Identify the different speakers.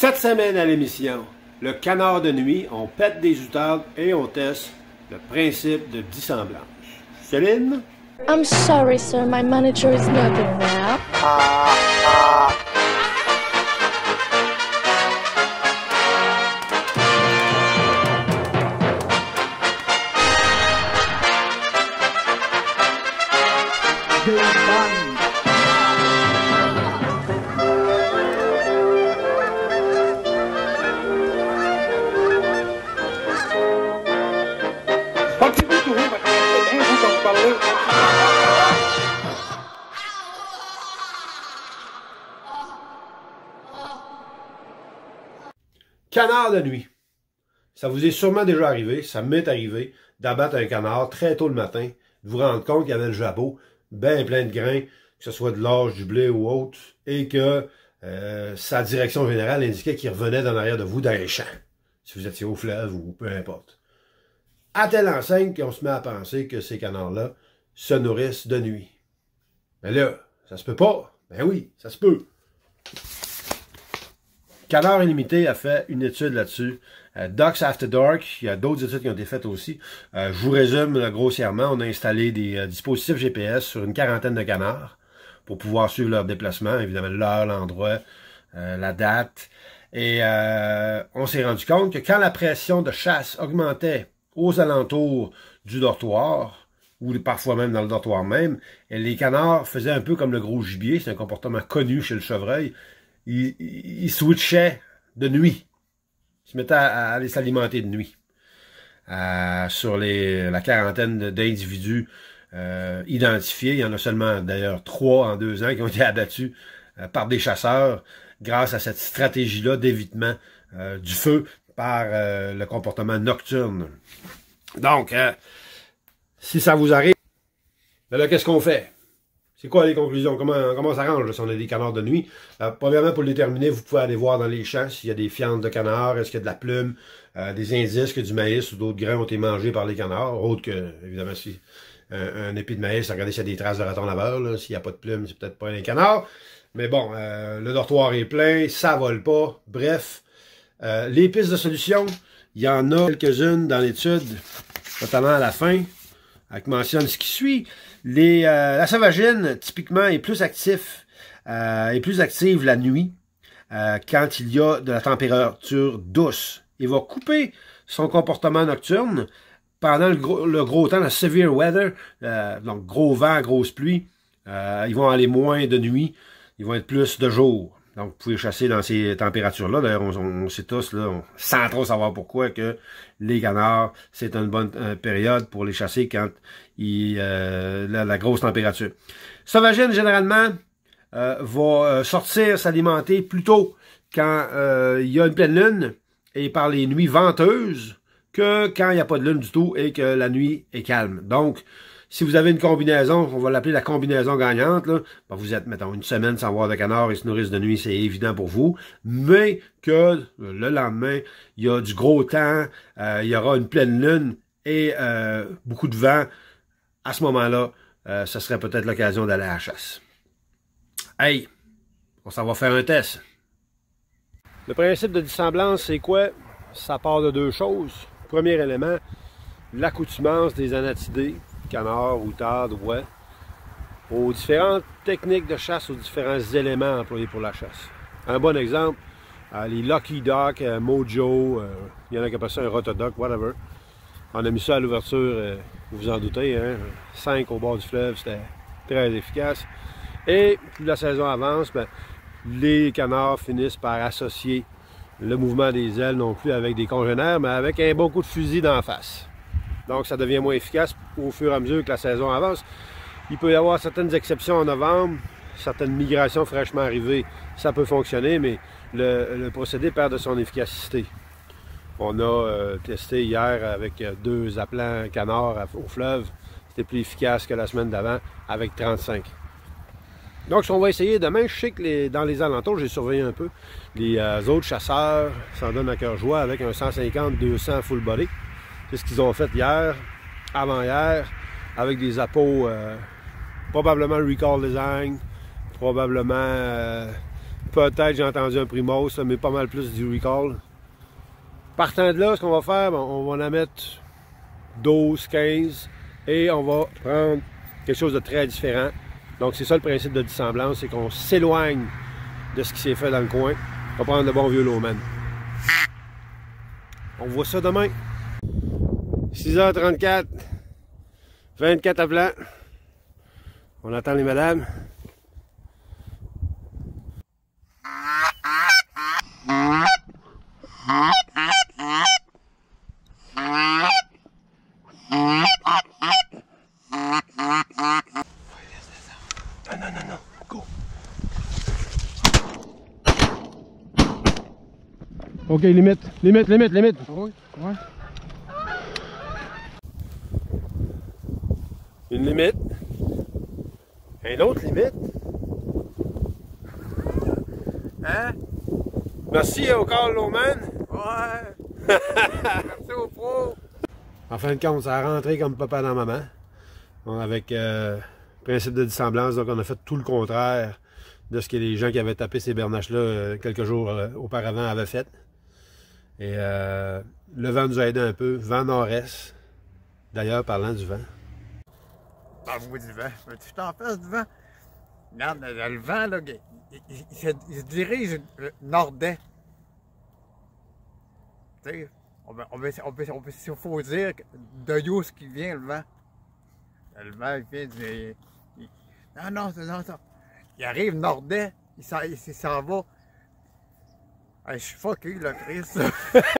Speaker 1: Cette semaine à l'émission, le canard de nuit, on pète des outardes et on teste le principe de dissemblage. Céline?
Speaker 2: I'm sorry, sir. My manager is not in now.
Speaker 1: Canard de nuit. Ça vous est sûrement déjà arrivé, ça m'est arrivé, d'abattre un canard très tôt le matin, de vous rendre compte qu'il y avait le jabot bien plein de grains, que ce soit de l'orge, du blé ou autre, et que sa direction générale indiquait qu'il revenait dans l'arrière de vous dans les champs, si vous étiez au fleuve ou peu importe. À telle enseigne qu'on se met à penser que ces canards-là se nourrissent de nuit. Mais là, ça se peut pas. Ben oui, ça se peut. Canard Illimité a fait une étude là-dessus. Ducks After Dark, il y a d'autres études qui ont été faites aussi. Je vous résume grossièrement, on a installé des dispositifs GPS sur une quarantaine de canards pour pouvoir suivre leur déplacement, évidemment l'heure, l'endroit, la date. Et on s'est rendu compte que quand la pression de chasse augmentait aux alentours du dortoir, ou parfois même dans le dortoir même, et les canards faisaient un peu comme le gros gibier, c'est un comportement connu chez le chevreuil, ils switchaient de nuit. Ils se mettaient à aller s'alimenter de nuit. Sur la quarantaine d'individus identifiés, il y en a seulement d'ailleurs 3 en 2 ans qui ont été abattus par des chasseurs grâce à cette stratégie-là d'évitement du feu par le comportement nocturne. Donc, si ça vous arrive, ben là, qu'est-ce qu'on fait? C'est quoi les conclusions? Comment ça range si on a des canards de nuit? Premièrement, pour le déterminer, vous pouvez aller voir dans les champs s'il y a des fientes de canards, est-ce qu'il y a de la plume, des indices que du maïs ou d'autres grains ont été mangés par les canards, autre que, évidemment, si un épi de maïs, regardez s'il y a des traces de raton laveur, s'il n'y a pas de plume, c'est peut-être pas un canard. Mais bon, le dortoir est plein, ça vole pas, bref. Les pistes de solution, il y en a quelques-unes dans l'étude, notamment à la fin, qui mentionne ce qui suit. La sauvagine, typiquement, est plus active la nuit quand il y a de la température douce. Il va couper son comportement nocturne pendant le gros temps, la severe weather, donc gros vent, grosse pluie. Ils vont aller moins de nuit, ils vont être plus de jour. Donc, vous pouvez chasser dans ces températures-là. D'ailleurs, on sait tous, là, sans trop savoir pourquoi, que les canards, c'est une bonne période pour les chasser quand la grosse température. Sauvagine, généralement, va sortir s'alimenter plus tôt quand il y a une pleine lune et par les nuits venteuses que quand il n'y a pas de lune du tout et que la nuit est calme. Donc, si vous avez une combinaison, on va l'appeler la combinaison gagnante, là, ben vous êtes, mettons, une semaine sans voir de canard et se nourrissent de nuit, c'est évident pour vous, mais que le lendemain, il y a du gros temps, il y aura une pleine lune et beaucoup de vent, à ce moment-là, ce serait peut-être l'occasion d'aller à la chasse. Hey, on s'en va faire un test. Le principe de dissemblance, c'est quoi? Ça part de 2 choses. Premier élément, l'accoutumance des anatidés, canards, outardes, ouaies, aux différentes techniques de chasse, aux différents éléments employés pour la chasse. Un bon exemple, les Lucky Duck, Mojo, il y en a qui appellent ça un Rotoduck, whatever. On a mis ça à l'ouverture, vous vous en doutez, hein, 5 au bord du fleuve, c'était très efficace. Et plus la saison avance, ben, les canards finissent par associer le mouvement des ailes, non plus avec des congénères, mais avec un bon coup de fusil d'en face. Donc, ça devient moins efficace au fur et à mesure que la saison avance. Il peut y avoir certaines exceptions en novembre, certaines migrations fraîchement arrivées, ça peut fonctionner, mais le procédé perd de son efficacité. On a testé hier avec 2 appelants canards au fleuve. C'était plus efficace que la semaine d'avant avec 35. Donc, ce qu'on va essayer demain, je sais que dans les alentours, j'ai surveillé un peu, les autres chasseurs s'en donnent à cœur joie avec un 150-200 full body. C'est ce qu'ils ont fait hier, avant-hier, avec des appos probablement Recall Design, probablement Peut-être j'ai entendu un Primos, mais pas mal plus du Recall. Partant de là, ce qu'on va faire, on va en mettre 12, 15 et on va prendre quelque chose de très différent. Donc c'est ça le principe de dissemblance, c'est qu'on s'éloigne de ce qui s'est fait dans le coin. On va prendre le bon vieux Lowman. On voit ça demain. 6h34, 24 à plat. On attend les madames. Non, go. Ok, limite.
Speaker 3: Oui, ouais.
Speaker 1: Une limite. Une autre limite.
Speaker 3: Hein?
Speaker 1: Merci au Carl Lowman.
Speaker 3: Ouais. Merci au pro.
Speaker 1: En fin de compte, ça a rentré comme papa dans maman. Avec principe de dissemblance, donc on a fait tout le contraire de ce que les gens qui avaient tapé ces bernaches-là quelques jours auparavant avaient fait. Et le vent nous a aidé un peu, vent nord-est. D'ailleurs, parlant du vent.
Speaker 3: Parle-moi du vent. Tu t'en passes du vent? Regarde, le vent, là, il se dirige nord-est. Tu sais, il faut dire de où ce qui vient le vent. Le vent, il vient du... Non. Il arrive nord-est, il s'en va. Hey, je suis fucké, là, Chris.